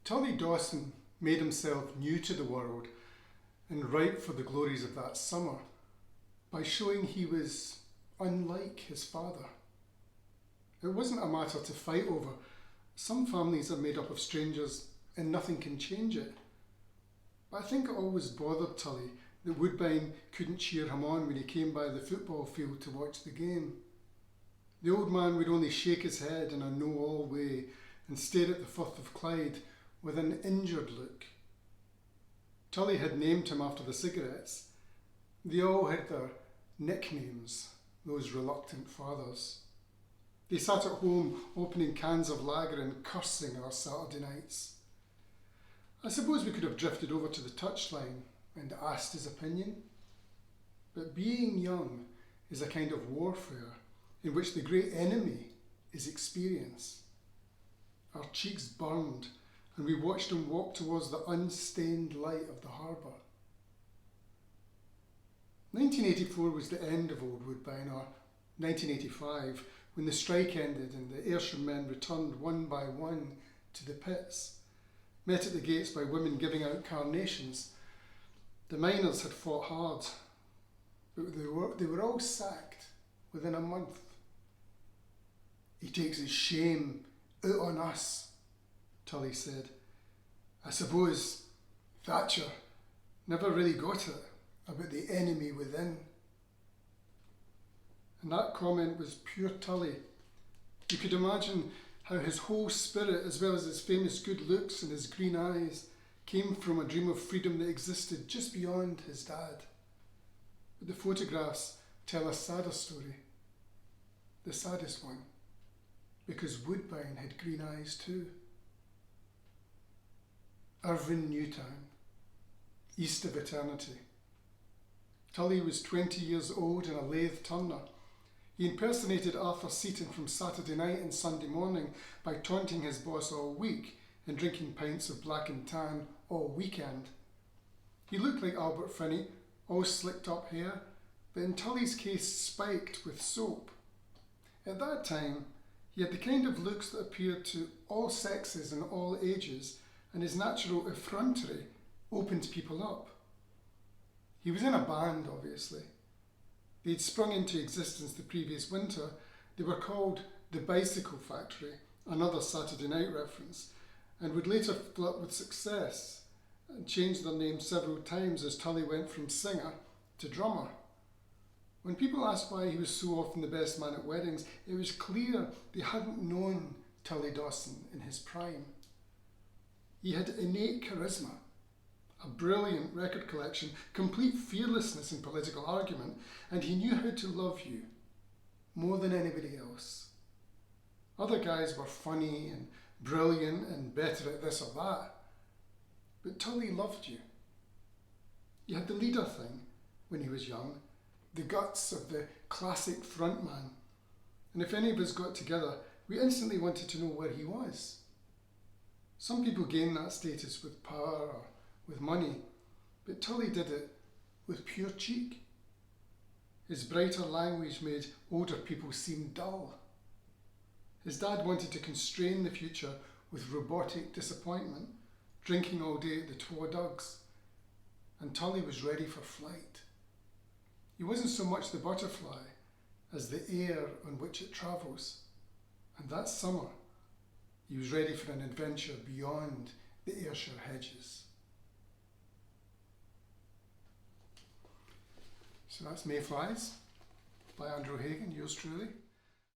Tully Dawson made himself new to the world and ripe for the glories of that summer by showing he was unlike his father. It wasn't a matter to fight over. Some families are made up of strangers and nothing can change it. But I think it always bothered Tully that Woodbine couldn't cheer him on when he came by the football field to watch the game. The old man would only shake his head in a know-all way and stare at the Firth of Clyde with an injured look. Tully had named him after the cigarettes. They all had their nicknames, those reluctant fathers. They sat at home opening cans of lager and cursing our Saturday nights. I suppose we could have drifted over to the touchline and asked his opinion. But being young is a kind of warfare in which the great enemy is experience. Our cheeks burned and we watched him walk towards the unstained light of the harbour. 1984 was the end of Old Woodbine, or 1985, when the strike ended and the Ayrshire men returned one by one to the pits, met at the gates by women giving out carnations. The miners had fought hard, but they were all sacked within a month. He takes his shame out on us, Tully said. I suppose Thatcher never really got it about the enemy within. And that comment was pure Tully. You could imagine how his whole spirit, as well as his famous good looks and his green eyes, came from a dream of freedom that existed just beyond his dad. But the photographs tell a sadder story. The saddest one, because Woodbine had green eyes too. Irvine Newtown, East of Eternity. Tully was 20 years old and a lathe turner. He impersonated Arthur Seaton from Saturday night and Sunday morning by taunting his boss all week and drinking pints of black and tan all weekend. He looked like Albert Finney, all slicked up hair, but in Tully's case spiked with soap. At that time, he had the kind of looks that appeared to all sexes and all ages, and his natural effrontery opened people up. He was in a band, obviously. They'd sprung into existence the previous winter. They were called the Bicycle Factory, another Saturday night reference, and would later flirt with success and change their name several times as Tully went from singer to drummer. When people asked why he was so often the best man at weddings, it was clear they hadn't known Tully Dawson in his prime. He had innate charisma, a brilliant record collection, complete fearlessness in political argument, and he knew how to love you more than anybody else. Other guys were funny and brilliant and better at this or that, but Tully loved you. He had the leader thing when he was young, the guts of the classic frontman, and if any of us got together, we instantly wanted to know where he was. Some people gain that status with power or with money, but Tully did it with pure cheek. His brighter language made older people seem dull. His dad wanted to constrain the future with robotic disappointment, drinking all day at the Twa Dugs, and Tully was ready for flight. He wasn't so much the butterfly as the air on which it travels, and that summer he was ready for an adventure beyond the Ayrshire hedges. So that's Mayflies by Andrew Hagen, yours truly.